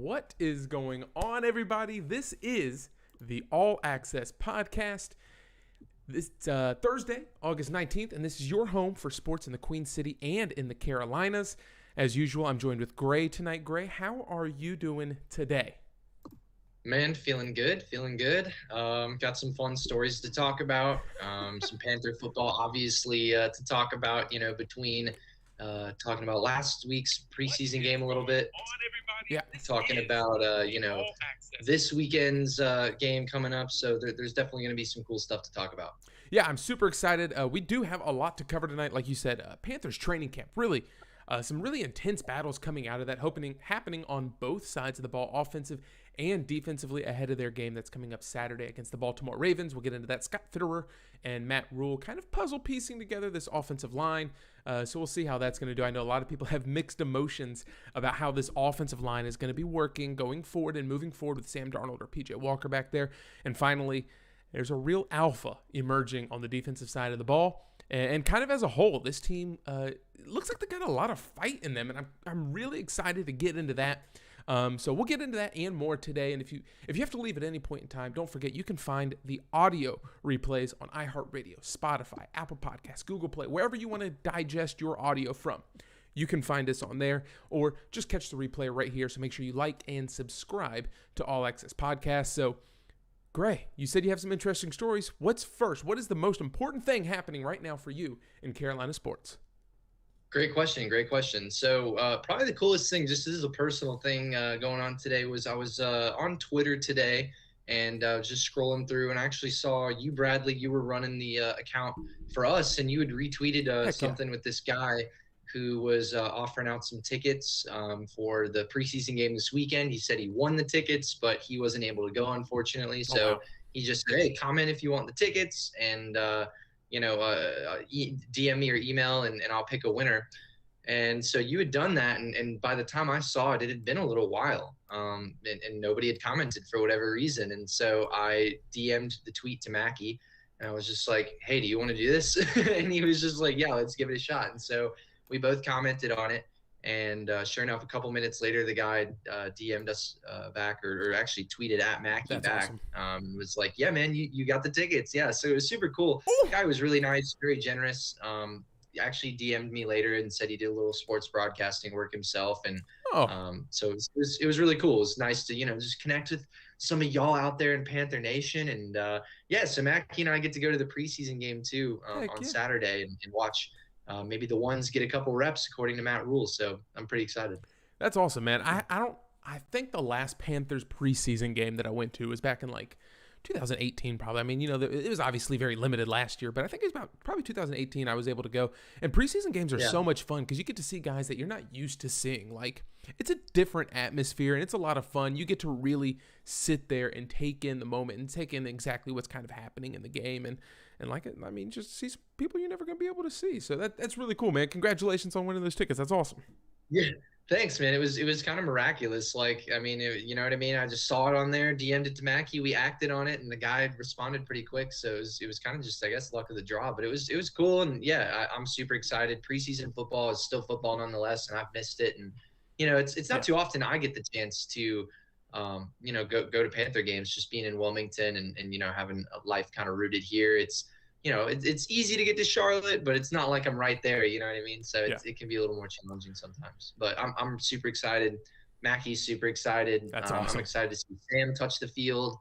What is going on, everybody? This is the All Access podcast. It's Thursday, August 19th, and this is your home for sports in the Queen City and in the Carolinas. As usual, I'm joined with Gray tonight. Gray, how are you doing today? Man, feeling good. Got some fun stories to talk about. Some Panther football, obviously, to talk about, between talking about last week's preseason game a little bit. Yeah. Talking about, this weekend's game coming up. So there's definitely going to be some cool stuff to talk about. Yeah, I'm super excited. We do have a lot to cover tonight. Like you said, Panthers training camp, really. Some really intense battles coming out of that, happening on both sides of the ball, offensive and defensively, ahead of their game that's coming up Saturday against the Baltimore Ravens. We'll get into that. Scott Fitterer and Matt Rule kind of puzzle piecing together this offensive line. So we'll see how that's going to do. I know a lot of people have mixed emotions about how this offensive line is going to be working going forward and moving forward with Sam Darnold or PJ Walker back there. And finally, there's a real alpha emerging on the defensive side of the ball. And kind of as a whole, this team looks like they got a lot of fight in them, and I'm really excited to get into that. So we'll get into that and more today. And if you have to leave at any point in time, don't forget you can find the audio replays on iHeartRadio, Spotify, Apple Podcasts, Google Play, wherever you want to digest your audio from. You can find us on there, or just catch the replay right here. So make sure you like and subscribe to All Access Podcasts. So, Gray, you said you have some interesting stories. What's first? What is the most important thing happening right now for you in Carolina sports? Great question. So probably the coolest thing, just as a personal thing going on today, was I was on Twitter today and just scrolling through, and I actually saw you, Bradley. You were running the account for us, and you had retweeted something with this guy who was offering out some tickets for the preseason game this weekend. He said he won the tickets, but he wasn't able to go, unfortunately. So he just said, hey, comment if you want the tickets, and DM me or email, and I'll pick a winner. And so you had done that, and by the time I saw it, it had been a little while, and nobody had commented for whatever reason. And so I DM'd the tweet to Mackie, and I was just like, hey, do you want to do this? And he was just like, yeah, let's give it a shot. And so we both commented on it, and sure enough, a couple minutes later, the guy DM'd us back, or actually tweeted at Mackie. That's back. Awesome. Was like, yeah, man, you got the tickets. Yeah, so it was super cool. Ooh. The guy was really nice, very generous. He actually DM'd me later and said he did a little sports broadcasting work himself, and so it was really cool. It was nice to just connect with some of y'all out there in Panther Nation, and so Mackie and I get to go to the preseason game too on Saturday and watch. Maybe the ones get a couple reps according to Matt Rule. So I'm pretty excited. That's awesome, man. I think the last Panthers preseason game that I went to was back in like 2018 probably. I mean, it was obviously very limited last year, but I think it was probably 2018 I was able to go. And preseason games are so much fun because you get to see guys that you're not used to seeing. Like, it's a different atmosphere, and it's a lot of fun. You get to really sit there and take in the moment and take in exactly what's kind of happening in the game. And just see some people you're never going to be able to see. So that's really cool, man. Congratulations on winning those tickets. That's awesome. Yeah. Thanks, man. It was kind of miraculous. Like, I mean, you know what I mean? I just saw it on there, DM'd it to Mackie. We acted on it, and the guy responded pretty quick. So it was kind of just, I guess, luck of the draw. But it was cool, and I'm super excited. Preseason football is still football nonetheless, and I've missed it. And it's not too often I get the chance to go to Panther games. Just being in Wilmington and having a life kind of rooted here. It's easy to get to Charlotte, but it's not like I'm right there. You know what I mean? So it can be a little more challenging sometimes. But I'm super excited. Mackie's super excited. That's awesome. I'm excited to see Sam touch the field.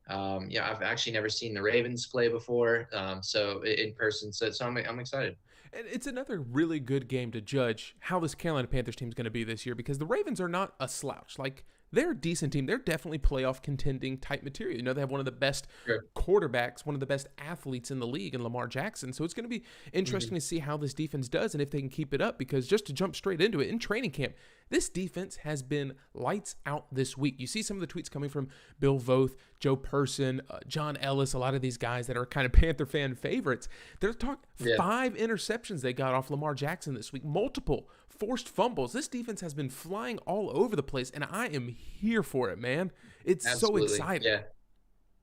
I've actually never seen the Ravens play before, so in person. So I'm excited. And it's another really good game to judge how this Carolina Panthers team is going to be this year, because the Ravens are not a slouch. Like, they're a decent team. They're definitely playoff contending type material. They have one of the best quarterbacks, one of the best athletes in the league in Lamar Jackson. So it's going to be interesting to see how this defense does and if they can keep it up, because just to jump straight into it, in training camp, this defense has been lights out this week. You see some of the tweets coming from Bill Voth, Joe Person, John Ellis, a lot of these guys that are kind of Panther fan favorites. They're talking 5 interceptions they got off Lamar Jackson this week, multiple forced fumbles. This defense has been flying all over the place, and I am here for it, man. It's Absolutely. So exciting. Yeah,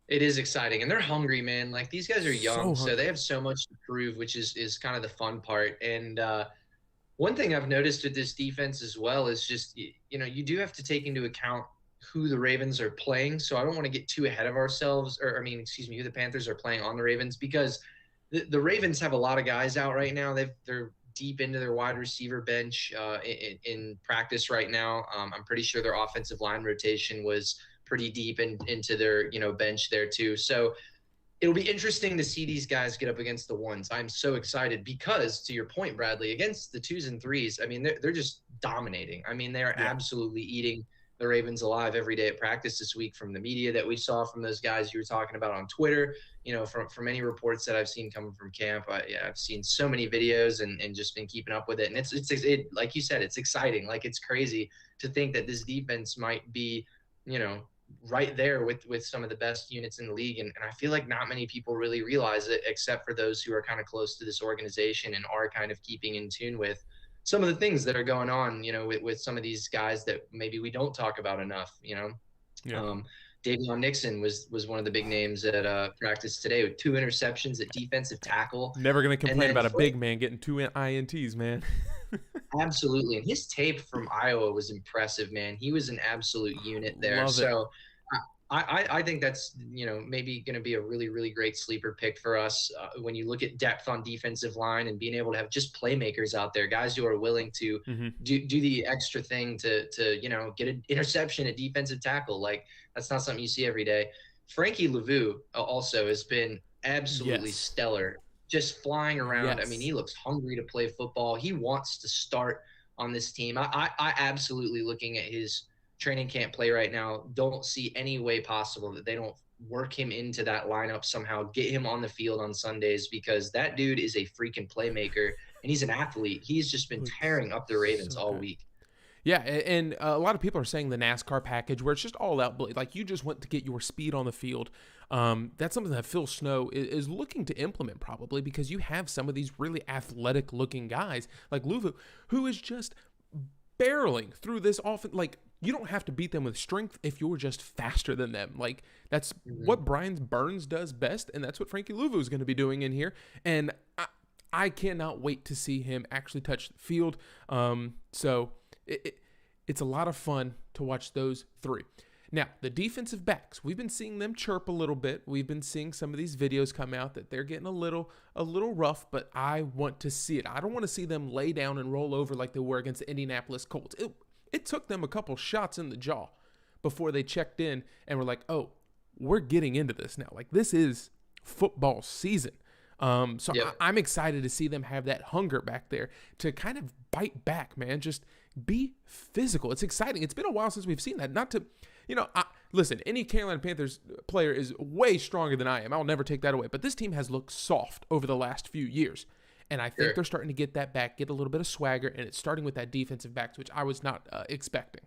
it is exciting, and they're hungry, man. Like, these guys are young, so they have so much to prove, which is kind of the fun part. And one thing I've noticed with this defense as well is just, you do have to take into account who the Ravens are playing, so I don't want to get too ahead of ourselves, or I mean, excuse me, who the Panthers are playing on the Ravens, because the Ravens have a lot of guys out right now. They're deep into their wide receiver bench in practice right now. I'm pretty sure their offensive line rotation was pretty deep into their bench there too. So it'll be interesting to see these guys get up against the ones. I'm so excited because, to your point, Bradley, against the 2s and 3s, I mean, they're just dominating. I mean, they are absolutely eating the Ravens alive every day at practice this week, from the media that we saw from those guys you were talking about on Twitter, from any reports that I've seen coming from camp. I've seen so many videos and just been keeping up with it. And it's like you said, it's exciting. Like, it's crazy to think that this defense might be, right there with some of the best units in the league. And I feel like not many people really realize it, except for those who are kind of close to this organization and are kind of keeping in tune with some of the things that are going on, with some of these guys that maybe we don't talk about enough, Yeah. Davion Nixon was one of the big names at practice today with 2 interceptions at defensive tackle. Never going to complain about a big man getting 2 INTs, man. Absolutely. And his tape from Iowa was impressive, man. He was an absolute unit there. So I think that's, maybe going to be a really, really great sleeper pick for us when you look at depth on defensive line and being able to have just playmakers out there, guys who are willing to do the extra thing to get an interception at defensive tackle. Like, that's not something you see every day. Frankie Lavue also has been absolutely stellar, just flying around. I mean, he looks hungry to play football. He wants to start on this team. I absolutely, looking at his training camp play right now, don't see any way possible that they don't work him into that lineup somehow, get him on the field on Sundays, because that dude is a freaking playmaker and he's an athlete. He's just been tearing up the Ravens all week. Yeah, and a lot of people are saying the NASCAR package, where it's just all out, like you just went to get your speed on the field. That's something that Phil Snow is looking to implement, probably, because you have some of these really athletic-looking guys like Lavue, who is just barreling through this offense. Like, you don't have to beat them with strength if you're just faster than them. Like, that's what Brian Burns does best, and that's what Frankie Lavue is going to be doing in here. And I cannot wait to see him actually touch the field. So it's a lot of fun to watch those 3. Now, the defensive backs, we've been seeing them chirp a little bit. We've been seeing some of these videos come out that they're getting a little rough, but I want to see it. I don't want to see them lay down and roll over like they were against the Indianapolis Colts. It took them a couple shots in the jaw before they checked in and were like, oh, we're getting into this now. Like, this is football season. I'm excited to see them have that hunger back there to kind of bite back, man. Just be physical. It's exciting. It's been a while since we've seen that. Not to, listen, any Carolina Panthers player is way stronger than I am. I'll never take that away. But this team has looked soft over the last few years. And I think they're starting to get that back, get a little bit of swagger, and it's starting with that defensive backs, which I was not expecting.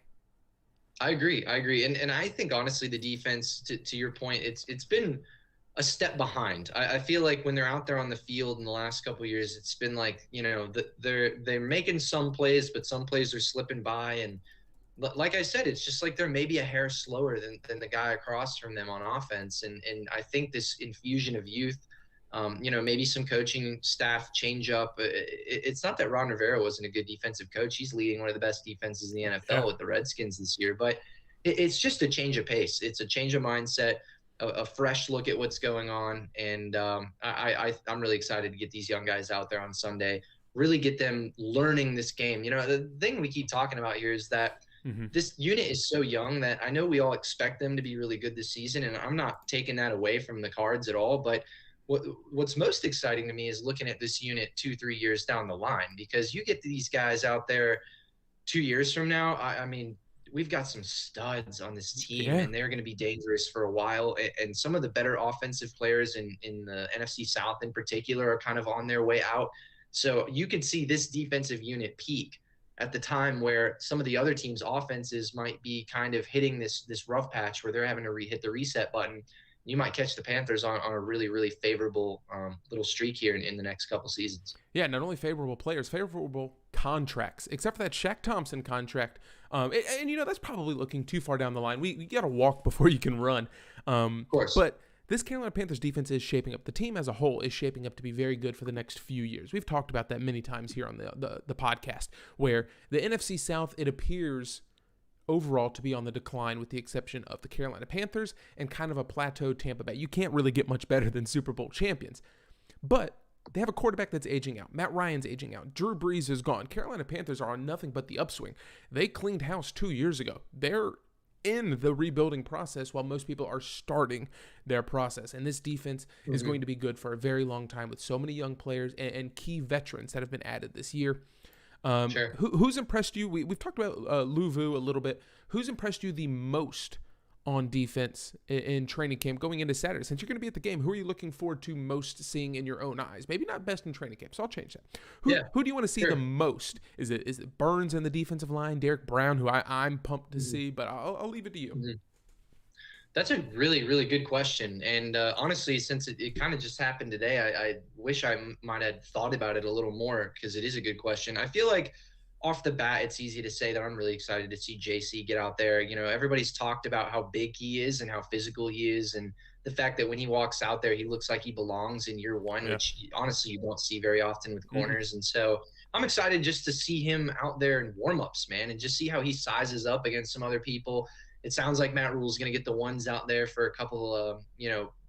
I agree. And I think, honestly, the defense, to your point, it's been a step behind. I feel like when they're out there on the field in the last couple of years, it's been like, they're making some plays, but some plays are slipping by. And like I said, it's just like they're maybe a hair slower than the guy across from them on offense. And I think this infusion of youth, maybe some coaching staff change up. It's not that Ron Rivera wasn't a good defensive coach. He's leading one of the best defenses in the NFL with the Redskins this year. But it's just a change of pace. It's a change of mindset, a fresh look at what's going on. And I'm really excited to get these young guys out there on Sunday, really get them learning this game. The thing we keep talking about here is that this unit is so young that I know we all expect them to be really good this season. And I'm not taking that away from the cards at all. But what's most exciting to me is looking at this unit 2-3 years down the line, because you get these guys out there 2 years from now. I mean, we've got some studs on this team, and they're going to be dangerous for a while. And some of the better offensive players in the NFC South in particular are kind of on their way out. So you could see this defensive unit peak at the time where some of the other teams' offenses might be kind of hitting this rough patch where they're having to hit the reset button. You might catch the Panthers on a really, really favorable little streak here in the next couple seasons. Yeah, not only favorable players, favorable contracts, except for that Shaq Thompson contract. And that's probably looking too far down the line. We got to walk before you can run. Of course. But this Carolina Panthers defense is shaping up. The team as a whole is shaping up to be very good for the next few years. We've talked about that many times here on the podcast, where the NFC South, it appears overall to be on the decline with the exception of the Carolina Panthers and kind of a plateau Tampa Bay. You can't really get much better than Super Bowl champions. But they have a quarterback that's aging out. Matt Ryan's aging out. Drew Brees is gone. Carolina Panthers are on nothing but the upswing. They cleaned house 2 years ago. They're in the rebuilding process while most people are starting their process. And this defense is going to be good for a very long time with so many young players and key veterans that have been added this year. Sure. Who's impressed you? We've talked about Luvu a little bit. Who's impressed you the most on defense in training camp going into Saturday? Since you're going to be at the game, who are you looking forward to most seeing in your own eyes? Maybe not best in training camp, so I'll change that. Who do you want to see the most? Is it Burns in the defensive line, Derek Brown, who I'm pumped to see, but I'll leave it to you. That's a really, really good question. And honestly, since it kind of just happened today, I wish I might have thought about it a little more because it is a good question. I feel like off the bat, it's easy to say that I'm really excited to see JC get out there. You know, everybody's talked about how big he is and how physical he is, and the fact that when he walks out there, he looks like he belongs in year one, which honestly you don't see very often with corners. And so I'm excited just to see him out there in warmups, man, and just see how he sizes up against some other people. It sounds like Matt Rule's going to get the ones out there for a couple of,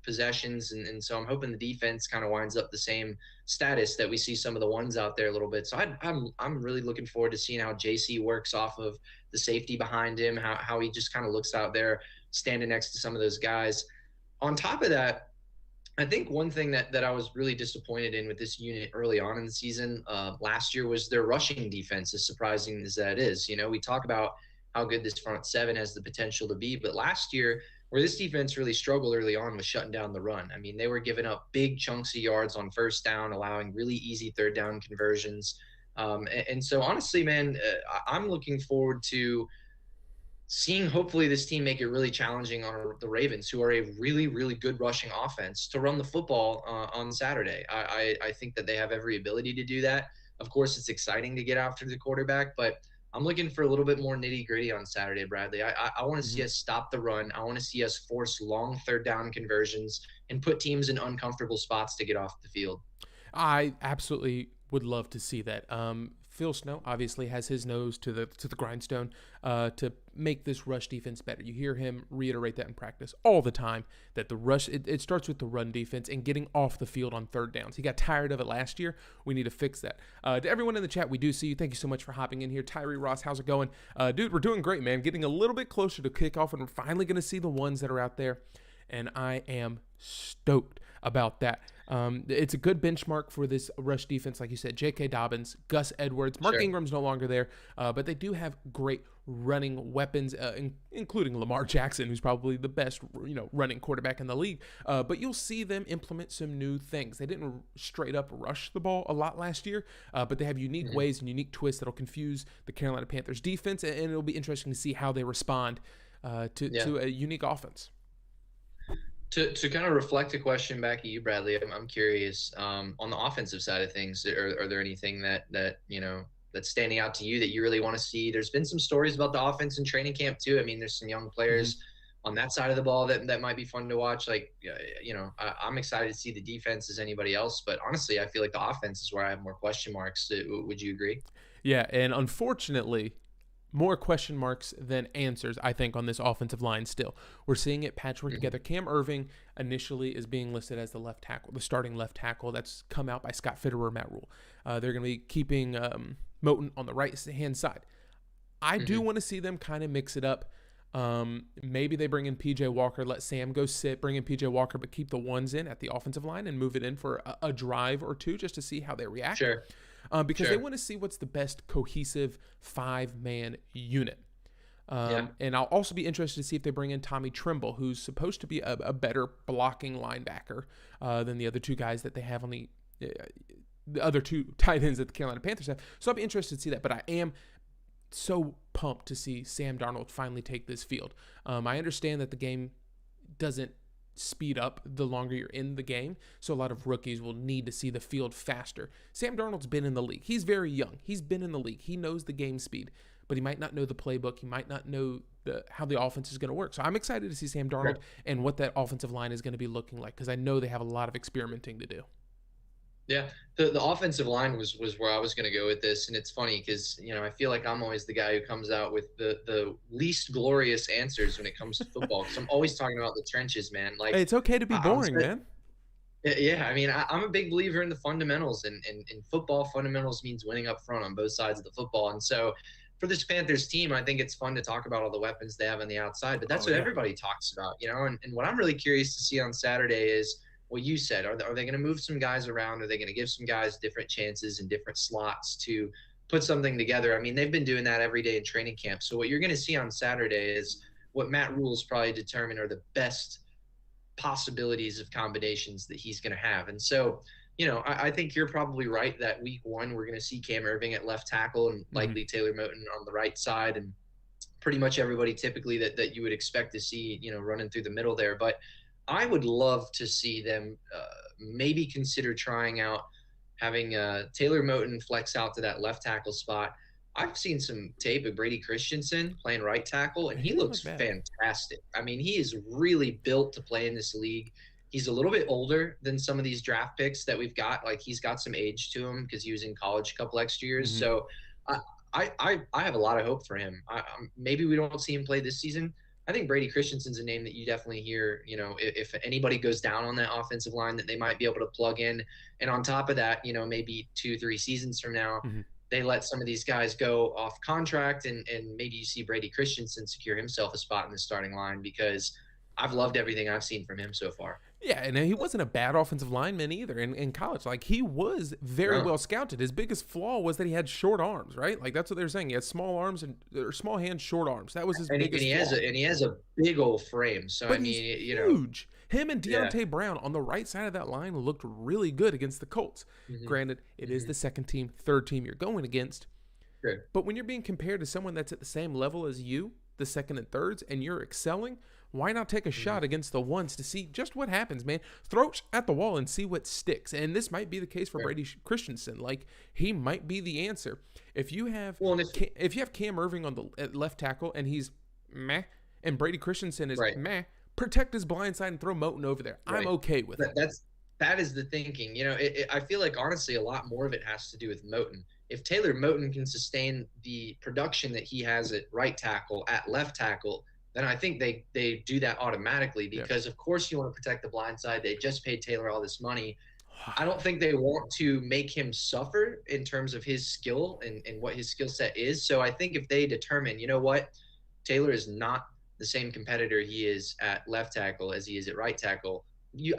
possessions. And so I'm hoping the defense kind of winds up the same status that we see some of the ones out there a little bit. So I'm really looking forward to seeing how JC works off of the safety behind him, how he just kind of looks out there standing next to some of those guys. On top of that, I think one thing that I was really disappointed in with this unit early on in the season last year was their rushing defense, as surprising as that is. You know, we talk about how good this front seven has the potential to be, but last year, where this defense really struggled early on was shutting down the run. I mean, they were giving up big chunks of yards on first down, allowing really easy third down conversions. And so honestly, man, I'm looking forward to seeing hopefully this team make it really challenging on the Ravens, who are a really, really good rushing offense, to run the football on Saturday. I think that they have every ability to do that. Of course, it's exciting to get after the quarterback, but I'm looking for a little bit more nitty-gritty on Saturday, Bradley. I want to see us stop the run. I want to see us force long third down conversions and put teams in uncomfortable spots to get off the field. I absolutely would love to see that. Phil Snow obviously has his nose to the grindstone to make this rush defense better. You hear him reiterate that in practice all the time, that the rush, it starts with the run defense and getting off the field on third downs. He got tired of it last year. We need to fix that. To everyone in the chat, we do see you. Thank you so much for hopping in here. Tyree Ross, how's it going? Dude, we're doing great, man. Getting a little bit closer to kickoff, and we're finally going to see the ones that are out there, and I am stoked about that. It's a good benchmark for this rush defense, like you said. J.K. Dobbins, Gus Edwards, Mark Ingram's no longer there, but they do have great running weapons, including Lamar Jackson, who's probably the best, running quarterback in the league. But you'll see them implement some new things. They didn't straight up rush the ball a lot last year, but they have unique ways and unique twists that'll confuse the Carolina Panthers defense, and it'll be interesting to see how they respond to a unique offense. To kind of reflect a question back at you, Bradley, I'm curious, on the offensive side of things, are there anything that's standing out to you that you really want to see? There's been some stories about the offense in training camp too. I mean, there's some young players on that side of the ball that might be fun to watch. Like, I'm excited to see the defense as anybody else, but honestly, I feel like the offense is where I have more question marks. Would you agree? Yeah, and unfortunately, more question marks than answers, I think, on this offensive line still. We're seeing it patchwork together. Cam Irving initially is being listed as the left tackle, the starting left tackle. That's come out by Scott Fitterer, Matt Rule. They're going to be keeping Moten on the right-hand side. I do want to see them kind of mix it up. Maybe they bring in P.J. Walker, let Sam go sit, bring in P.J. Walker, but keep the ones in at the offensive line and move it in for a drive or two just to see how they react. Sure. Because they want to see what's the best cohesive five-man unit. And I'll also be interested to see if they bring in Tommy Trimble, who's supposed to be a better blocking linebacker than the other two guys that they have on the other two tight ends that the Carolina Panthers have. So I'll be interested to see that. But I am so pumped to see Sam Darnold finally take this field. I understand that the game doesn't speed up the longer you're in the game, so a lot of rookies will need to see the field faster. Sam Darnold's been in the league. He's very young. He's been in the league. He knows the game speed, but he might not know the playbook. He might not know how the offense is going to work. So I'm excited to see Sam Darnold and what that offensive line is going to be looking like, because I know they have a lot of experimenting to do. Yeah, the offensive line was where I was going to go with this, and it's funny because I feel like I'm always the guy who comes out with the least glorious answers when it comes to football because I'm always talking about the trenches, man. Hey, Like it's okay to be I'm boring, man. yeah, I mean I'm a big believer in the fundamentals, and in football, fundamentals means winning up front on both sides of the football, and so. For this Panthers team, I think it's fun to talk about all the weapons they have on the outside, but that's Oh what yeah. everybody talks about, And what I'm really curious to see on Saturday is what you said. Are they going to move some guys around? Are they going to give some guys different chances and different slots to put something together? I mean, they've been doing that every day in training camp. So what you're going to see on Saturday is what Matt Rule's probably determined are the best possibilities of combinations that he's going to have. And so, I think you're probably right that week one, we're going to see Cam Irving at left tackle and likely Taylor Moton on the right side. And pretty much everybody typically that you would expect to see, running through the middle there. But I would love to see them maybe consider trying out having Taylor Moton flex out to that left tackle spot. I've seen some tape of Brady Christensen playing right tackle, and He he didn't look looks bad. fantastic. I mean, he is really built to play in this league. He's a little bit older than some of these draft picks that we've got. Like he's got some age to him because he was in college a couple extra years. Mm-hmm. So I have a lot of hope for him. Maybe we don't see him play this season. I think Brady Christensen's a name that you definitely hear, if anybody goes down on that offensive line that they might be able to plug in. And on top of that, maybe 2-3 seasons from now, Mm-hmm. they let some of these guys go off contract and maybe you see Brady Christensen secure himself a spot in the starting line because I've loved everything I've seen from him so far. Yeah, and he wasn't a bad offensive lineman either in college. Like he was very well scouted. His biggest flaw was that he had short arms, right? Like that's what they're saying. He had small arms or small hands, short arms. That was his biggest flaw. He has a big old frame. So But I he's mean, huge. Him and Yeah. Deontay Brown on the right side of that line looked really good against the Colts. Granted, it is the second team, third team you're going against. Sure. But when you're being compared to someone that's at the same level as you, the second and thirds, and you're excelling, why not take a shot against the ones to see just what happens, man? Throw it at the wall and see what sticks. And this might be the case for Brady Christensen. Like he might be the answer. If you have if you have Cam Irving on the at left tackle and he's meh, and Brady Christensen is meh, protect his blind side and throw Moton over there. I'm okay with it. That is the thinking. I feel like honestly a lot more of it has to do with Moton. If Taylor Moton can sustain the production that he has at right tackle, at left tackle, then I think they do that automatically because of course you want to protect the blind side. They just paid Taylor all this money. I don't think they want to make him suffer in terms of his skill and what his skill set is. So I think if they determine, you know what, Taylor is not the same competitor he is at left tackle as he is at right tackle,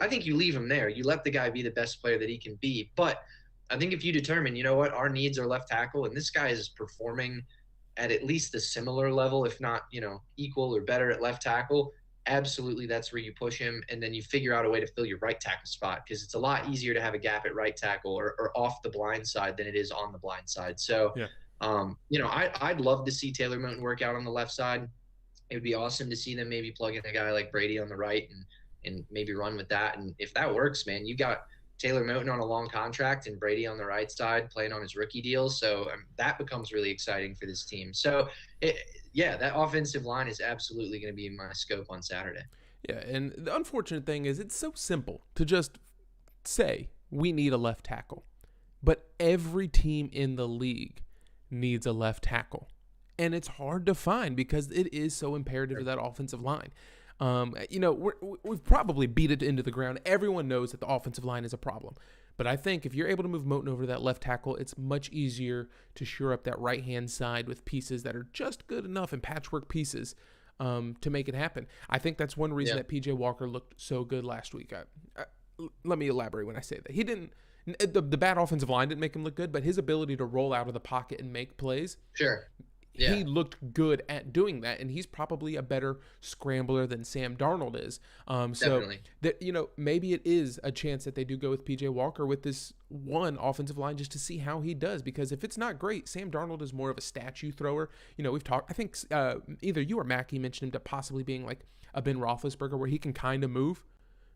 I think you leave him there. You let the guy be the best player that he can be. But I think if you determine, you know what, our needs are left tackle, and this guy is performing at least a similar level, if not, equal or better at left tackle, absolutely that's where you push him. And then you figure out a way to fill your right tackle spot because it's a lot easier to have a gap at right tackle or off the blind side than it is on the blind side. So, I'd love to see Taylor Moton work out on the left side. It would be awesome to see them maybe plug in a guy like Brady on the right and maybe run with that. And if that works, man, you got Taylor Moton on a long contract and Brady on the right side playing on his rookie deal. So that becomes really exciting for this team. So, that offensive line is absolutely going to be in my scope on Saturday. Yeah, and the unfortunate thing is it's so simple to just say we need a left tackle. But every team in the league needs a left tackle. And it's hard to find because it is so imperative to that offensive line. We've probably beat it into the ground. Everyone knows that the offensive line is a problem. But I think if you're able to move Moton over to that left tackle, it's much easier to shore up that right-hand side with pieces that are just good enough and patchwork pieces to make it happen. I think that's one reason that P.J. Walker looked so good last week. Let me elaborate when I say that. He didn't – the bad offensive line didn't make him look good, but his ability to roll out of the pocket and make plays – Sure. Yeah. He looked good at doing that, and he's probably a better scrambler than Sam Darnold is. Definitely. So that maybe it is a chance that they do go with P.J. Walker with this one offensive line just to see how he does. Because if it's not great, Sam Darnold is more of a statue thrower. We've talked. I think either you or Mackie mentioned him to possibly being like a Ben Roethlisberger, where he can kind of move.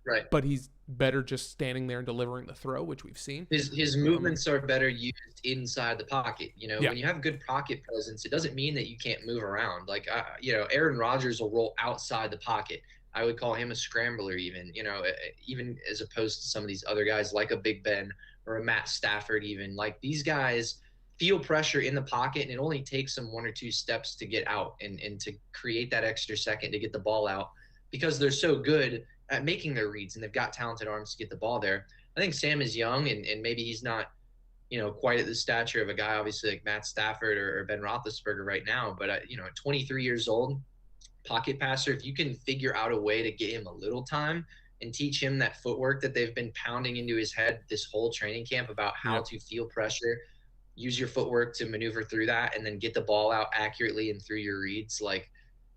Right. But he's better just standing there and delivering the throw, which we've seen. His movements are better used inside the pocket. When you have good pocket presence, it doesn't mean that you can't move around. Like, Aaron Rodgers will roll outside the pocket. I would call him a scrambler, even, even as opposed to some of these other guys like a Big Ben or a Matt Stafford, even. Like, these guys feel pressure in the pocket, and it only takes them 1 or 2 steps to get out and to create that extra second to get the ball out, because they're so good at making their reads and they've got talented arms to get the ball there. I think Sam is young, and maybe he's not, quite at the stature of a guy, obviously, like Matt Stafford or Ben Roethlisberger right now. But, at 23 years old, pocket passer, if you can figure out a way to get him a little time and teach him that footwork that they've been pounding into his head this whole training camp about how to feel pressure, use your footwork to maneuver through that, and then get the ball out accurately and through your reads. Like,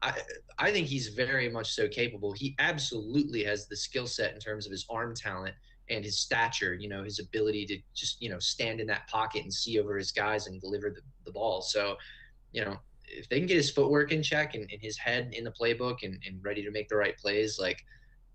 I think he's very much so capable. He absolutely has the skill set in terms of his arm talent and his stature, his ability to just, stand in that pocket and see over his guys and deliver the ball. So, if they can get his footwork in check and his head in the playbook and ready to make the right plays, like,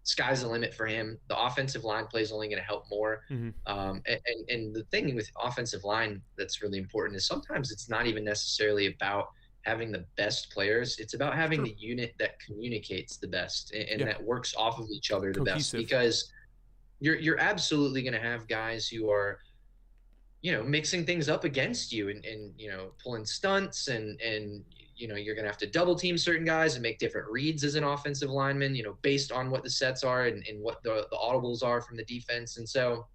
sky's the limit for him. The offensive line play is only going to help more. And the thing with offensive line that's really important is sometimes it's not even necessarily about having the best players. It's about having the unit that communicates the best and that works off of each other the best, because you're absolutely going to have guys who are, mixing things up against you and pulling stunts and you're going to have to double team certain guys and make different reads as an offensive lineman, based on what the sets are and what the audibles are from the defense. And so,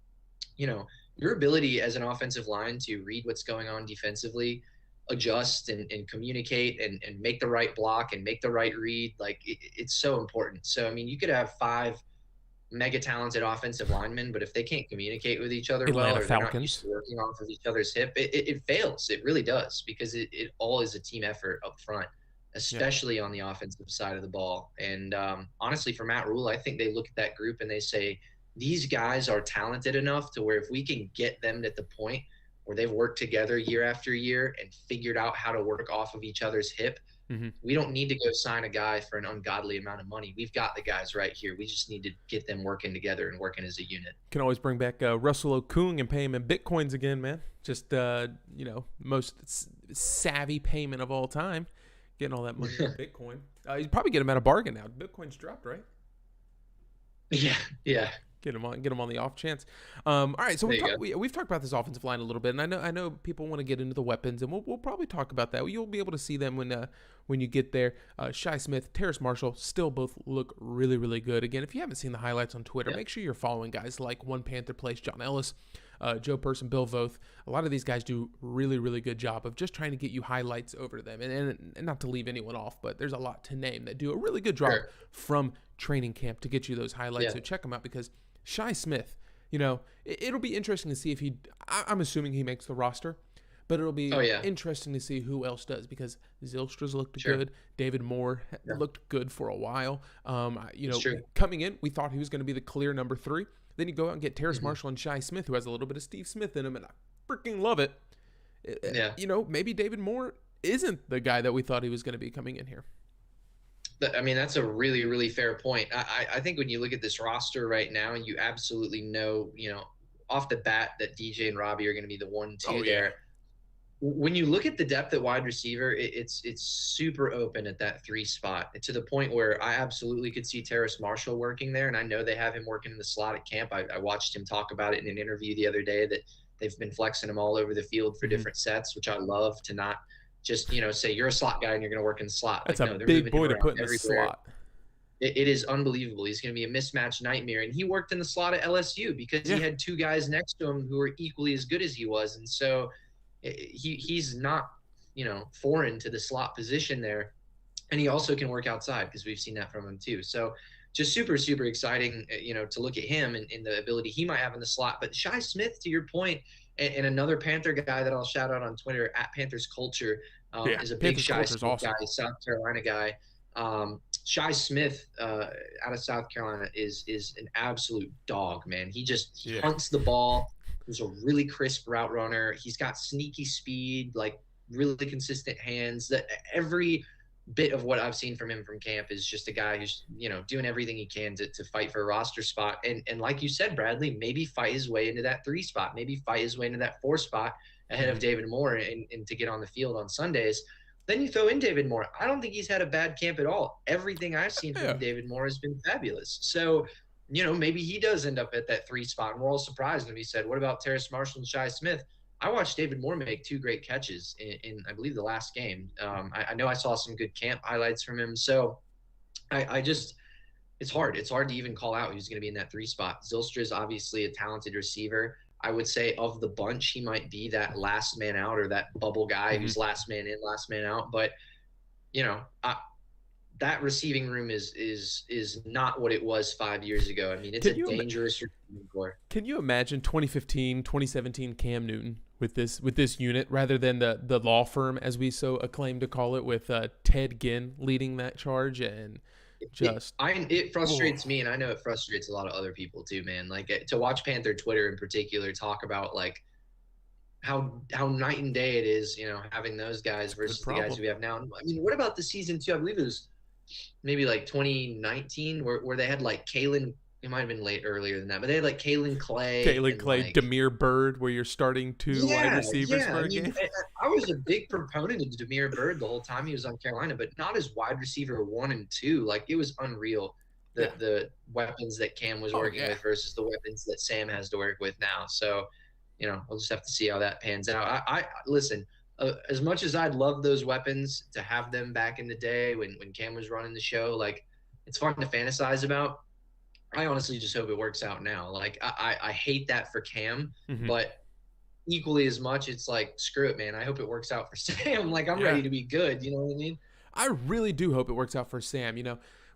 your ability as an offensive line to read what's going on defensively, adjust and communicate and make the right block and make the right read, like, it's so important. So, I mean, you could have 5 mega talented offensive linemen, but if they can't communicate with each other well, or they're not used to working off of each other's hip, it fails. It really does, because it all is a team effort up front, especially on the offensive side of the ball. And honestly, for Matt Rule, I think they look at that group and they say, these guys are talented enough to where if we can get them at the point where they've worked together year after year and figured out how to work off of each other's hip, we don't need to go sign a guy for an ungodly amount of money. We've got the guys right here. We just need to get them working together and working as a unit. Can always bring back Russell Okung and pay him in Bitcoins again, man. Just, most savvy payment of all time. Getting all that money in Bitcoin. You'd probably get him at a bargain now. Bitcoin's dropped, right? Yeah. Get him on the off chance. All right, so we've talked about this offensive line a little bit, and I know people want to get into the weapons, and we'll probably talk about that. You'll be able to see them when you get there. Shi Smith, Terrace Marshall still both look really, really good. Again, if you haven't seen the highlights on Twitter, make sure you're following guys like One Panther Place, John Ellis, Joe Person, Bill Voth. A lot of these guys do really, really good job of just trying to get you highlights over to them, and not to leave anyone off, but there's a lot to name that do a really good job from training camp to get you those highlights. So check them out, because Shi Smith, it'll be interesting to see if I'm assuming he makes the roster, but it'll be interesting to see who else does, because Zylstra's looked good. David Moore looked good for a while. Coming in, we thought he was going to be the clear number 3. Then you go out and get Terrace Marshall and Shi Smith, who has a little bit of Steve Smith in him, and I freaking love it. Maybe David Moore isn't the guy that we thought he was going to be coming in here. I mean, that's a really, really fair point. I think when you look at this roster right now, you absolutely know, off the bat that DJ and Robbie are going to be the 1-2 there. When you look at the depth at wide receiver, it's super open at that 3 spot, to the point where I absolutely could see Terrace Marshall working there. And I know they have him working in the slot at camp. I watched him talk about it in an interview the other day, that they've been flexing him all over the field for different sets, which I love, to not just, say you're a slot guy and you're going to work in the slot. That's a big boy to put in the slot. It is unbelievable. He's going to be a mismatch nightmare. And he worked in the slot at LSU because he had 2 guys next to him who were equally as good as he was. And so he's not, foreign to the slot position there. And he also can work outside, because we've seen that from him too. So just super, super exciting, to look at him and the ability he might have in the slot. But Shi Smith, to your point, and another Panther guy that I'll shout out on Twitter, at Panthers Culture, is a big Shi Smith guy, South Carolina guy. Shi Smith out of South Carolina is an absolute dog, man. He hunts the ball. He's a really crisp route runner. He's got sneaky speed, like really consistent hands. That every bit of what I've seen from him from camp is just a guy who's, doing everything he can to fight for a roster spot. And like you said, Bradley, maybe fight his way into that 3 spot, maybe fight his way into that 4 spot ahead of David Moore and to get on the field on Sundays. Then you throw in David Moore. I don't think he's had a bad camp at all. Everything I've seen Yeah. from David Moore has been fabulous. So, maybe he does end up at that 3 spot. And we're all surprised when he said, what about Terrace Marshall and Shi Smith? I watched David Moore make 2 great catches in I believe, the last game. I know I saw some good camp highlights from him. So I just it's hard. It's hard to even call out who's going to be in that 3 spot. Zylstra is obviously a talented receiver. I would say of the bunch, he might be that last man out or that bubble guy who's last man in, last man out. But that receiving room is not what it was 5 years ago. I mean, it's dangerous receiving core. Can you imagine 2015, 2017 Cam Newton with this unit rather than the law firm, as we so acclaim to call it, with Ted Ginn leading that charge? And it frustrates me, and I know it frustrates a lot of other people too, man. Like, to watch Panther Twitter in particular talk about like how night and day it is, having those guys versus the guys we have now. I mean, what about the season 2? I believe it was maybe like 2019 where they had like Kalen. It might have been earlier than that, but they had like Kalen Clay, like, Damiere Byrd, where you're starting 2 wide receivers for a game. I was a big proponent of Damiere Byrd the whole time he was on Carolina, but not as wide receiver 1 and 2. Like, it was unreal the weapons that Cam was working with versus the weapons that Sam has to work with now. So, we'll just have to see how that pans out. I listen. As much as I'd love those weapons to have them back in the day when Cam was running the show, like, it's fun to fantasize about. I honestly just hope it works out now. Like, I hate that for Cam, but equally as much, it's like, screw it, man. I hope it works out for Sam. Like, I'm ready to be good. You know what I mean? I really do hope it works out for Sam.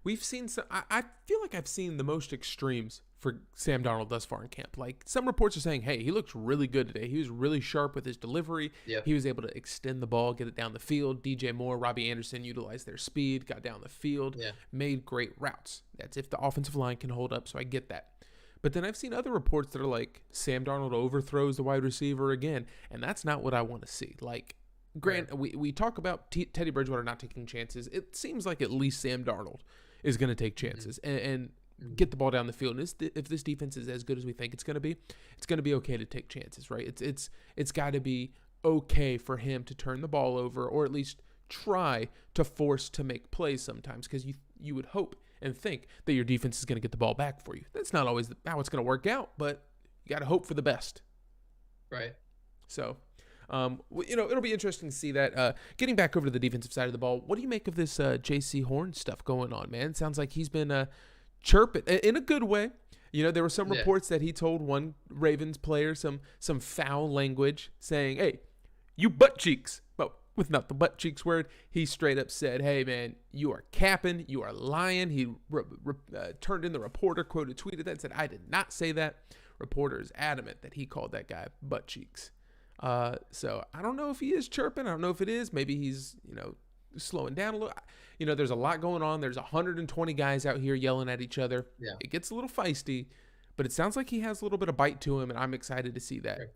We've seen some. I feel like I've seen the most extremes for Sam Darnold thus far in camp. Like, some reports are saying, hey, he looks really good today. He was really sharp with his delivery. Yep. He was able to extend the ball, get it down the field. DJ Moore, Robbie Anderson utilized their speed, got down the field, made great routes. That's if the offensive line can hold up, so I get that. But then I've seen other reports that are like, Sam Darnold overthrows the wide receiver again, and that's not what I want to see. Like, we talk about Teddy Bridgewater not taking chances. It seems like at least Sam Darnold is going to take chances and get the ball down the field. And if this defense is as good as we think it's going to be okay to take chances, right? It's got to be okay for him to turn the ball over, or at least try to force to make plays sometimes, because you would hope and think that your defense is going to get the ball back for you. That's not always how it's going to work out, but you got to hope for the best. Right. So, it'll be interesting to see that. Getting back over to the defensive side of the ball, what do you make of this J.C. Horn stuff going on, man? It sounds like he's been chirping in a good way. There were some reports that he told one Ravens player some foul language, saying, "Hey, you butt cheeks," but with not the butt cheeks word. He straight up said, "Hey, man, you are capping, you are lying." He turned in the reporter, tweeted that, and said, "I did not say that." Reporter is adamant that he called that guy butt cheeks. So I don't know if he is chirping. I don't know if it is. Maybe he's, slowing down a little. There's a lot going on. There's 120 guys out here yelling at each other. Yeah. It gets a little feisty, but it sounds like he has a little bit of bite to him, and I'm excited to see that.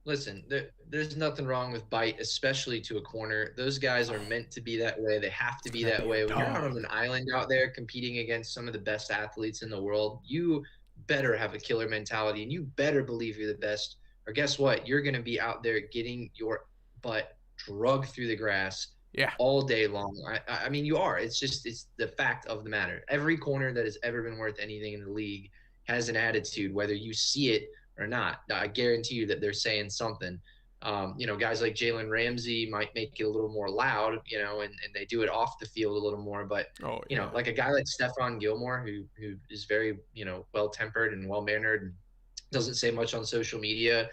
Listen, there's nothing wrong with bite, especially to a corner. Those guys are meant to be that way. They have to be that way. When you're out on an island out there competing against some of the best athletes in the world, you better have a killer mentality, and you better believe you're the best. Or guess what? You're going to be out there getting your butt drugged through the grass all day long. I mean, you are. It's the fact of the matter. Every corner that has ever been worth anything in the league has an attitude, whether you see it or not. I guarantee you that they're saying something. Guys like Jalen Ramsey might make it a little more loud, and they do it off the field a little more. But, like a guy like Stephon Gilmore, who is very, well-tempered and well-mannered and doesn't say much on social media.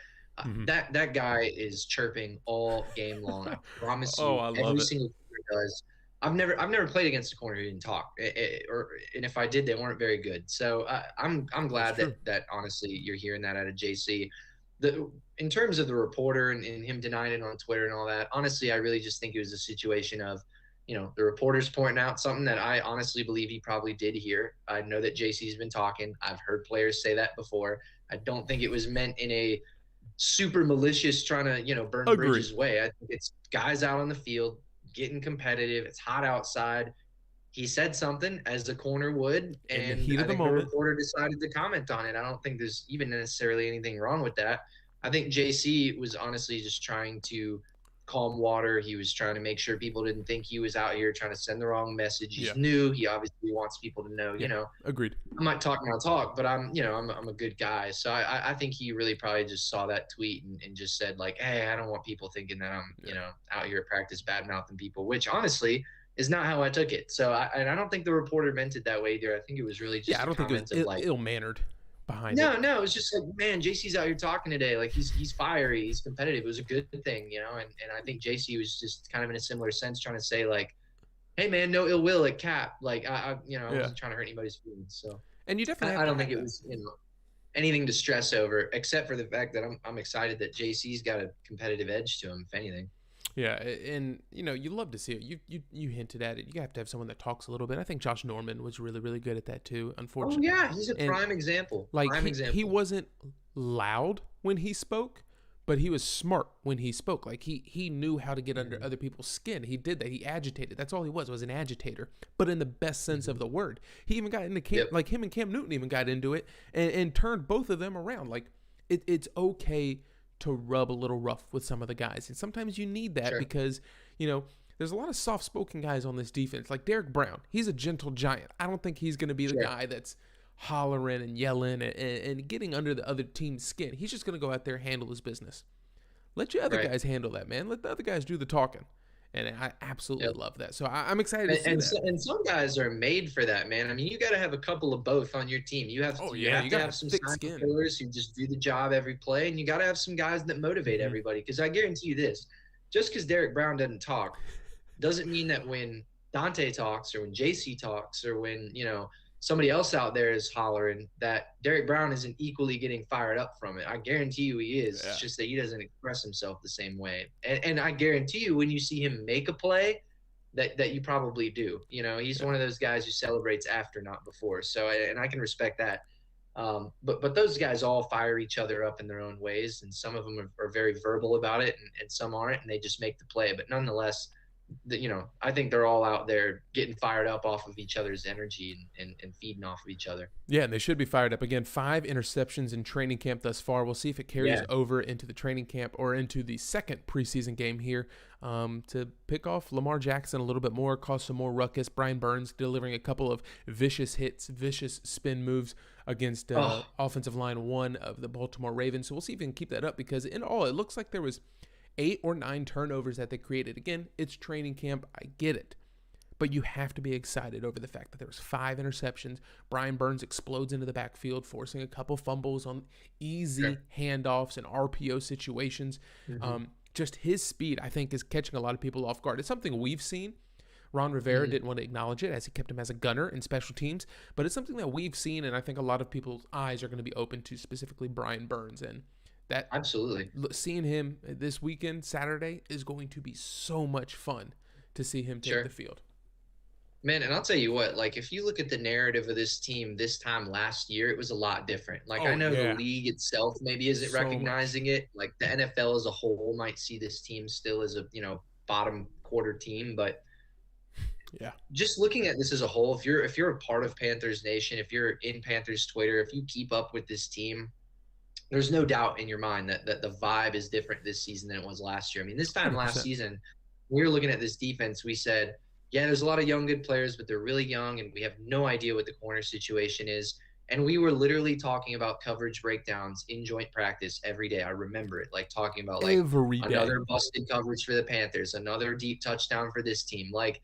That guy is chirping all game long. I promise you. Every single corner does. I've never played against a corner who didn't talk, and if I did, they weren't very good. So I'm glad that honestly you're hearing that out of JC. In terms of the reporter and him denying it on Twitter and all that, honestly, I really just think it was a situation of, the reporter's pointing out something that I honestly believe he probably did hear. I know that JC's been talking. I've heard players say that before. I don't think it was meant in a super malicious trying to, burn bridges way. I think it's guys out on the field getting competitive. It's hot outside. He said something as a corner would, and I think the reporter decided to comment on it. I don't think there's even necessarily anything wrong with that. I think JC was honestly just trying to calm water. He was trying to make sure people didn't think he was out here trying to send the wrong message. He's Yeah. new. He obviously wants people to know, Yeah. Agreed. I might talk my talk, but I'm a good guy. So I think he really probably just saw that tweet and just said like, hey, I don't want people thinking that I'm, out here at practice bad mouthing people, which honestly is not how I took it. So I don't think the reporter meant it that way either. I think it was really just I don't think it was ill-mannered behind it. No, it was just like, man, JC's out here talking today. Like he's fiery, he's competitive. It was a good thing, and I think JC was just kind of in a similar sense trying to say like, hey man, no ill will at Cap. Like I wasn't trying to hurt anybody's feelings. So and you definitely I don't think it was anything to stress over, except for the fact that I'm excited that JC's got a competitive edge to him, if anything. Yeah, and you love to see it. You hinted at it. You have to have someone that talks a little bit. I think Josh Norman was really, really good at that too. Unfortunately, oh yeah, he's a prime example. Like he wasn't loud when he spoke, but he was smart when he spoke. Like he knew how to get under other people's skin. He did that. He agitated. That's all he was an agitator, but in the best sense of the word. He even got into camp, like him and Cam Newton even got into it and turned both of them around. Like it's okay to rub a little rough with some of the guys. And sometimes you need that because, there's a lot of soft-spoken guys on this defense. Like Derek Brown, he's a gentle giant. I don't think he's going to be the guy that's hollering and yelling and getting under the other team's skin. He's just going to go out there and handle his business. Let your other guys handle that, man. Let the other guys do the talking. And I absolutely love that. So I'm excited to see that. And some guys are made for that, man. I mean, you got to have a couple of both on your team. You have to have some silent killers who just do the job every play, and you got to have some guys that motivate everybody. Because I guarantee you this, just because Derek Brown doesn't talk doesn't mean that when Dante talks or when JC talks or when, somebody else out there is hollering that Derek Brown isn't equally getting fired up from it. I guarantee you he is. Yeah. It's just that he doesn't express himself the same way. And I guarantee you when you see him make a play that you probably do. He's one of those guys who celebrates after, not before. So, and I can respect that. But those guys all fire each other up in their own ways. And some of them are very verbal about it and some aren't, and they just make the play. But nonetheless, I think they're all out there getting fired up off of each other's energy and feeding off of each other. Yeah, and they should be fired up. Again, 5 interceptions in training camp thus far. We'll see if it carries over into the training camp or into the second preseason game here to pick off Lamar Jackson a little bit more, cause some more ruckus. Brian Burns delivering a couple of vicious hits, vicious spin moves against offensive line 1 of the Baltimore Ravens. So we'll see if we can keep that up because in all, it looks like there was 8 or 9 turnovers that they created. Again, it's training camp. I get it. But you have to be excited over the fact that there was 5 interceptions. Brian Burns explodes into the backfield, forcing a couple fumbles on easy handoffs and RPO situations. Just his speed, I think, is catching a lot of people off guard. It's something we've seen. Ron Rivera didn't want to acknowledge it as he kept him as a gunner in special teams. But it's something that we've seen, and I think a lot of people's eyes are going to be open to, specifically Brian Burns. And that absolutely seeing him this weekend, Saturday, is going to be so much fun to see him take the field. Man, and I'll tell you what, like if you look at the narrative of this team this time last year, it was a lot different. Like I know the league itself maybe isn't recognizing it. Like the NFL as a whole might see this team still as a, bottom quarter team, but just looking at this as a whole, if you're a part of Panthers Nation, if you're in Panthers Twitter, if you keep up with this team, there's no doubt in your mind that the vibe is different this season than it was last year. I mean, this time 100%. Last season, we were looking at this defense. We said, yeah, there's a lot of young, good players, but they're really young, and we have no idea what the corner situation is. And we were literally talking about coverage breakdowns in joint practice every day. I remember it, like talking about like another busted coverage for the Panthers, another deep touchdown for this team. Like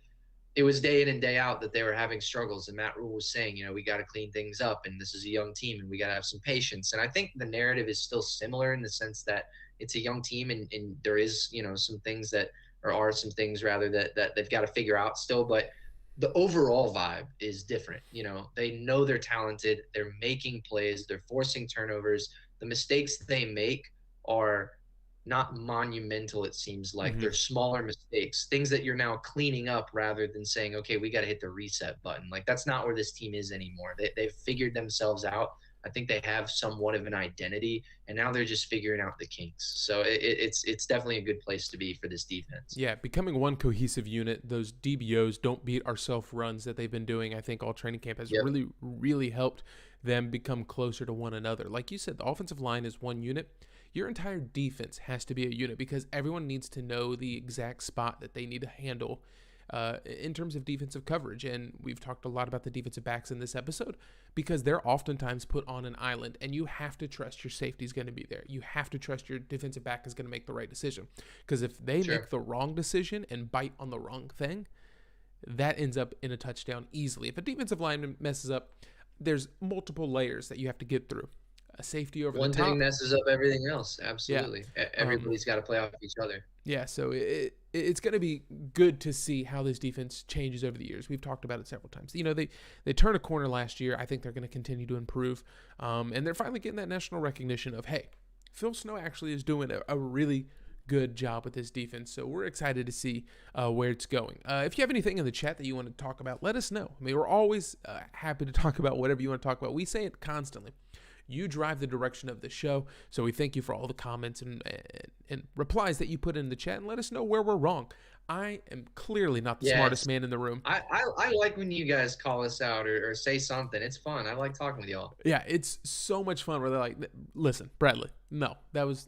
it was day in and day out that they were having struggles. And Matt Rule was saying, we got to clean things up, and this is a young team, and we got to have some patience. And I think the narrative is still similar in the sense that it's a young team, and there is, some things that are some things rather that they've got to figure out still. But the overall vibe is different. They know they're talented. They're making plays. They're forcing turnovers. The mistakes they make are not monumental, it seems like. They're smaller mistakes, things that you're now cleaning up rather than saying, okay, we got to hit the reset button. Like that's not where this team is anymore. They've figured themselves out. I think they have somewhat of an identity, and now they're just figuring out the kinks. So it's definitely a good place to be for this defense. Yeah, becoming one cohesive unit. Those DBOs, don't beat ourselves runs that they've been doing, I think all training camp has really, really helped them become closer to one another. Like you said, the offensive line is one unit. your entire defense has to be a unit because everyone needs to know the exact spot that they need to handle in terms of defensive coverage. And we've talked a lot about the defensive backs in this episode because they're oftentimes put on an island, and you have to trust your safety is going to be there. You have to trust your defensive back is going to make the right decision, because if they make the wrong decision and bite on the wrong thing, that ends up in a touchdown easily. If a defensive lineman messes up, there's multiple layers that you have to get through. A safety over the top. One thing messes up everything else. Absolutely. Yeah. Everybody's got to play off each other. Yeah, so it's going to be good to see how this defense changes over the years. We've talked about it several times. You know, they turned a corner last year. I think they're going to continue to improve. And they're finally getting that national recognition of, hey, Phil Snow actually is doing a really good job with this defense. So we're excited to see where it's going. If you have anything in the chat that you want to talk about, let us know. I mean, we're always happy to talk about whatever you want to talk about. We say it constantly. You drive the direction of the show, so we thank you for all the comments and replies that you put in the chat, and let us know where we're wrong. I am clearly not the smartest man in the room. I like when you guys call us out or say something. It's fun. I like talking with y'all. Yeah, it's so much fun where they're like, listen, Bradley, that's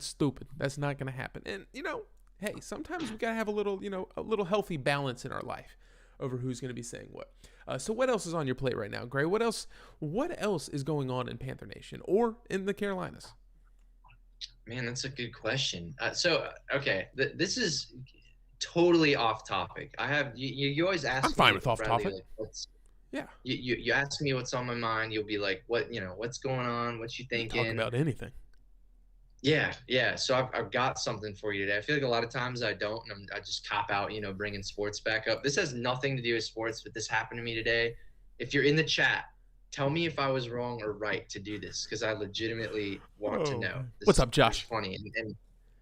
stupid. That's not going to happen. And, you know, hey, sometimes we got to have a little healthy balance in our life over who's going to be saying what. So what else is on your plate right now, Gray? What else is going on in Panther Nation or in the Carolinas? Man, that's a good question. Okay, this is totally off topic. I have you always ask. I'm fine me, with off Bradley, topic. Like, yeah. You ask me what's on my mind. You'll be like, what's going on? What you thinking? Talk about anything. Yeah. So I've got something for you today. I feel like a lot of times I don't, and I just cop out, bringing sports back up. This has nothing to do with sports, but this happened to me today. If you're in the chat, tell me if I was wrong or right to do this, because I legitimately want to know. What's up, Josh? Funny,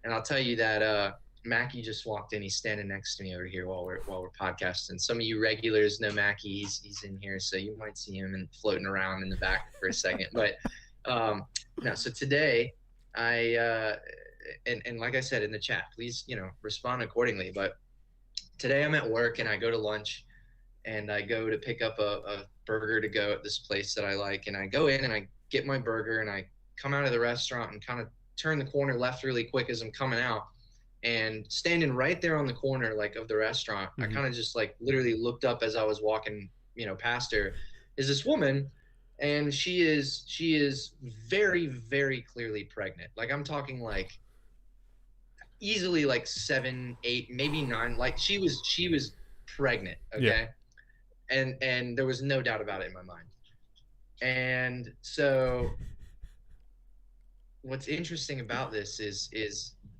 and I'll tell you that Mackie just walked in. He's standing next to me over here while we're podcasting. Some of you regulars know Mackie. He's in here, so you might see him and floating around in the back for a second. But no. So today. And like I said in the chat, please, respond accordingly. But today I'm at work and I go to lunch and I go to pick up a burger to go at this place that I like. And I go in and I get my burger and I come out of the restaurant and kind of turn the corner left really quick as I'm coming out, and standing right there on the corner, like, of the restaurant, I kind of just like literally looked up as I was walking, past her, is this woman. And she is very, very clearly pregnant. Like, I'm talking like easily like 7, 8, maybe 9. Like she was pregnant. Okay. Yeah. And there was no doubt about it in my mind. And so what's interesting about this is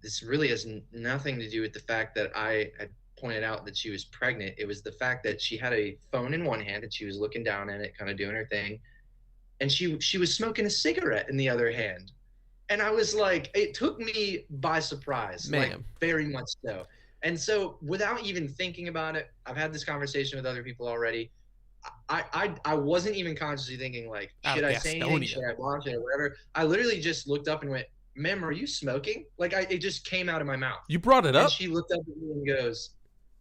this really has nothing to do with the fact that I had pointed out that she was pregnant. It was the fact that she had a phone in one hand and she was looking down at it, kind of doing her thing. And she was smoking a cigarette in the other hand. And I was like, it took me by surprise, like, very much so. And so without even thinking about it, I've had this conversation with other people already. I wasn't even consciously thinking, like, should I say anything? Should I watch it or whatever? I literally just looked up and went, ma'am, are you smoking? Like, it just came out of my mouth. You brought it up? And she looked up at me and goes,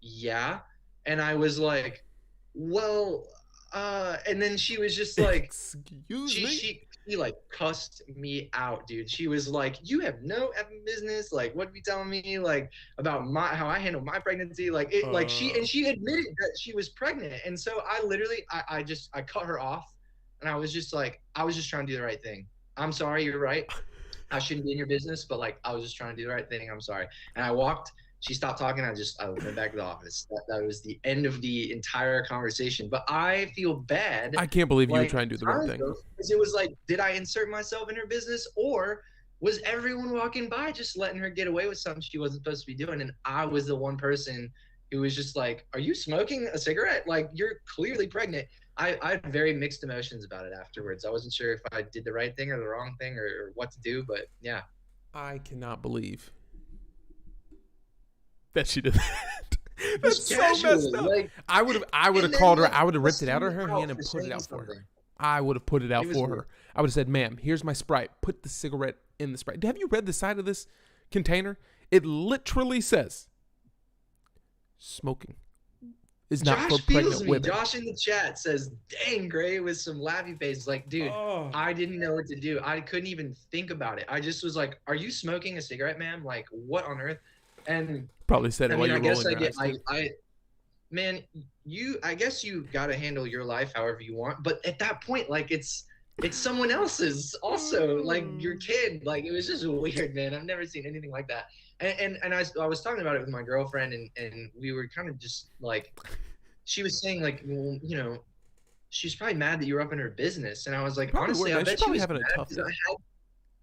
yeah. And I was like, well... and then she was just like, excuse me? She like cussed me out, dude. She was like, you have no effing business. Like, what are you telling me, like, about how I handle my pregnancy? Like, it, like she admitted that she was pregnant. And so I literally, I cut her off, and I was just trying to do the right thing. I'm sorry, you're right. I shouldn't be in your business, but like, I was just trying to do the right thing. I'm sorry. And I walked. She stopped talking. I went back to the office. That was the end of the entire conversation. But I feel bad. I can't believe you were trying to do the right thing. Because it was like, did I insert myself in her business, or was everyone walking by just letting her get away with something she wasn't supposed to be doing? And I was the one person who was just like, are you smoking a cigarette? Like, you're clearly pregnant. I had very mixed emotions about it afterwards. I wasn't sure if I did the right thing or the wrong thing or what to do. But yeah. I cannot believe that she did that. That's so messed up. Like, I would have called her. I would have ripped it out of her hand and put it out for her. I would have put it out for her. I would have said, ma'am, here's my Sprite. Put the cigarette in the Sprite. Have you read the side of this container? It literally says smoking. is not for Josh feels pregnant me. women. Josh in the chat says, "Dang, Gray," with some laughy faces. Like, dude, I didn't know what to do. I couldn't even think about it. I just was like, "Are you smoking a cigarette, ma'am? Like, what on earth?" And Probably said it I while mean, you're I guess rolling I your get, eyes, too. man, I guess you got to handle your life however you want. But at that point, like, it's someone else's also, like your kid. Like, it was just weird, man. I've never seen anything like that. And I was talking about it with my girlfriend, and we were kind of just like, she was saying like, well, you know, she's probably mad that you were up in her business. And I was like, Probably honestly, were, I man. She's bet she probably was having a mad tough because day.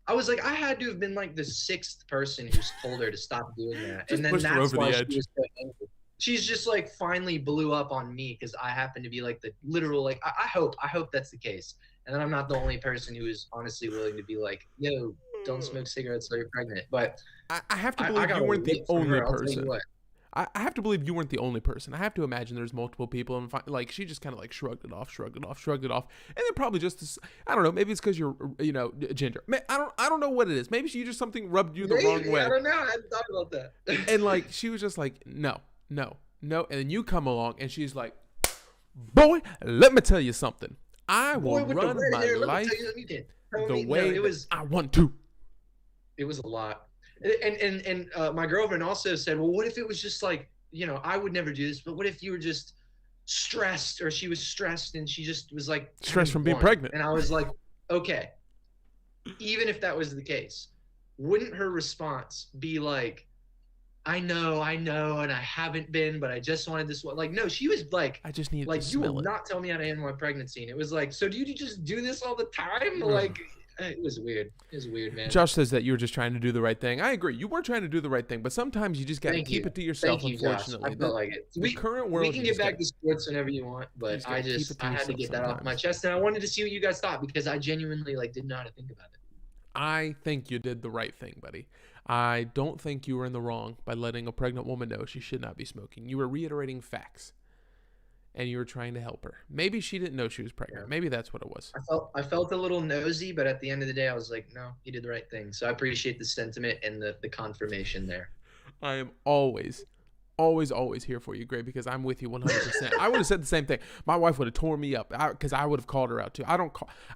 I was like, I had to have been like the 6th person who's told her to stop doing that. Just And then pushed her that's over the why edge. she was so angry. She's just like finally blew up on me because I happen to be like the literal, like, I hope that's the case. And then I'm not the only person who is honestly willing to be like, yo, don't smoke cigarettes till you're pregnant. But I have to I believe got you a weren't the whip from only her, I'll tell you person. what. I have to believe you weren't the only person. I have to imagine there's multiple people, and like she just kind of like shrugged it off, and then probably just I don't know. Maybe it's because you're ginger. I don't know what it is. Maybe she just something rubbed you the wrong way. I don't know. I hadn't thought about that. And like she was just like no, and then you come along and she's like, boy, let me tell you something. I will run my life the way I want to. It was a lot. And my girlfriend also said, well, what if it was just like, you know, I would never do this, but what if you were just stressed, or she was stressed and she just was like stressed from being pregnant? And I was like, okay, even if that was the case, wouldn't her response be like, I know, and I haven't been, but I just wanted this one. Like, no, she was like, I just need like, to you smell will it. not tell me how to handle my pregnancy. And it was like, so do you just do this all the time? Like, it was weird. It was weird, man. Josh says that you were just trying to do the right thing. I agree. You were trying to do the right thing, but sometimes you just got to keep it to yourself. Thank you, unfortunately, Josh. I felt like it. The current world. We can get back to sports whenever you want, but I had to get that off my chest, and I wanted to see what you guys thought because I genuinely didn't know how to think about it. I think you did the right thing, buddy. I don't think you were in the wrong by letting a pregnant woman know she should not be smoking. You were reiterating facts, and you were trying to help her. Maybe she didn't know she was pregnant. Yeah. Maybe that's what it was. I felt a little nosy, but at the end of the day, I was like, no, you did the right thing. So I appreciate the sentiment and the confirmation there. I am always here for you, Gray, because I'm with you 100%. I would have said the same thing. My wife would have torn me up because I would have called her out too.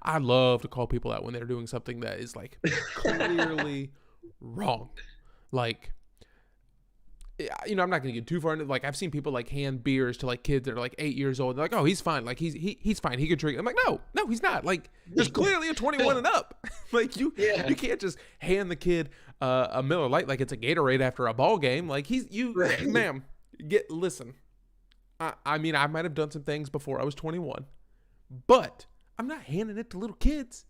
I love to call people out when they're doing something that is like clearly wrong. Like, you know, I'm not going to get too far into, like, I've seen people like hand beers to like kids that are like 8 years old. They're like, oh, he's fine. Like he's fine. He can drink. I'm like, no, he's not. Like, there's clearly a 21 and up. Like you can't just hand the kid a Miller Lite like it's a Gatorade after a ball game. Like ma'am, listen. I mean, I might have done some things before I was 21, but I'm not handing it to little kids.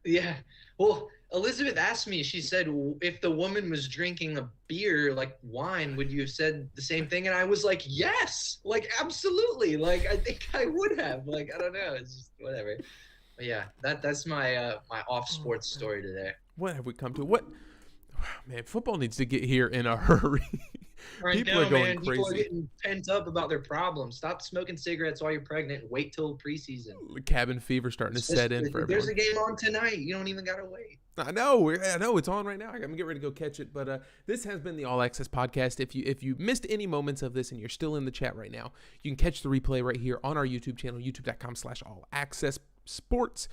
Yeah. Well, Elizabeth asked me, she said, if the woman was drinking a beer, like wine, would you have said the same thing? And I was like, yes, like, absolutely. Like, I think I would have. Like, I don't know. It's just whatever. But yeah, that's my my off sports story today. What have we come to? What? Man, football needs to get here in a hurry. People are going crazy. People are getting pent up about their problems. Stop smoking cigarettes while you're pregnant. Wait till preseason. Cabin fever starting to set in for everyone. There's a game on tonight. You don't even got to wait. I know it's on right now. I'm gonna get ready to go catch it. But this has been the All Access podcast. If you missed any moments of this and you're still in the chat right now, you can catch the replay right here on our YouTube channel, youtube.com/allaccess sports.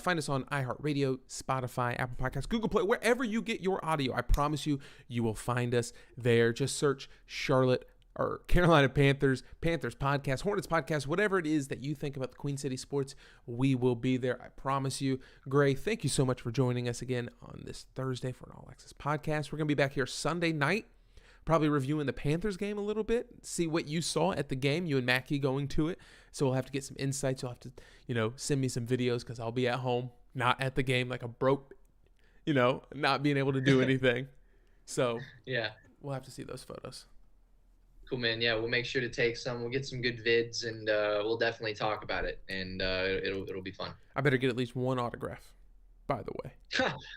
Find us on iHeartRadio, Spotify, Apple Podcasts, Google Play, wherever you get your audio. I promise you will find us there. Just search Charlotte or Carolina Panthers podcast, Hornets podcast, whatever it is that you think about the Queen City sports, we will be there. I promise you. Gray, thank you so much for joining us again on this Thursday for an All Access podcast. We're going to be back here Sunday night, probably reviewing the Panthers game a little bit, see what you saw at the game, you and Mackie going to it. So we'll have to get some insights. You'll have to, send me some videos because I'll be at home, not at the game, like a broke, not being able to do anything. So yeah, we'll have to see those photos. Cool, man. Yeah, we'll make sure to take some. We'll get some good vids, and we'll definitely talk about it, and it'll be fun. I better get at least one autograph, by the way.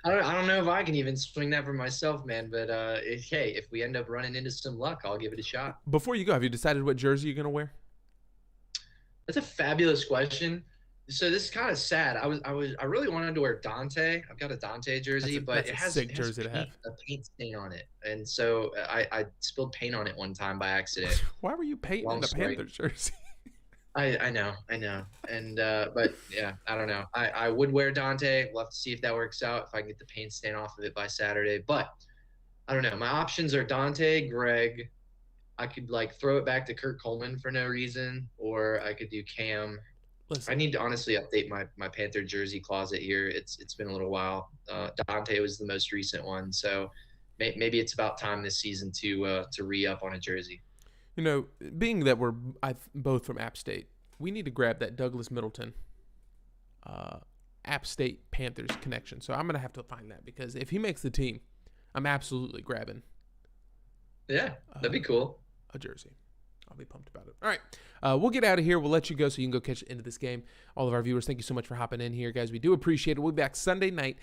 I don't know if I can even swing that for myself, man. But hey, if we end up running into some luck, I'll give it a shot. Before you go, have you decided what jersey you're gonna wear? That's a fabulous question. So this is kind of sad. I really wanted to wear Dante. I've got a Dante jersey, but That's a sick jersey to have. a paint stain on it, and so I spilled paint on it one time by accident. Why were you painting Long the story. Panthers jersey? I know, and but yeah, I don't know. I would wear Dante. We'll have to see if that works out. If I can get the paint stain off of it by Saturday, but I don't know. My options are Dante, Greg. I could like throw it back to Kurt Coleman for no reason, or I could do Cam. I Listen, need to honestly update my Panther jersey closet here. It's been a little while. Dante was the most recent one, so maybe it's about time this season to re-up on a jersey. you know, being that we're both from App State, we need to grab that Douglas Middleton App State Panthers connection. So I'm going to have to find that because if he makes the team, I'm absolutely grabbing Yeah, that'd be cool. a jersey. I'll be pumped about it. All right. We'll get out of here. We'll let you go so you can go catch the end of this game. All of our viewers, thank you so much for hopping in here, guys. We do appreciate it. We'll be back Sunday night,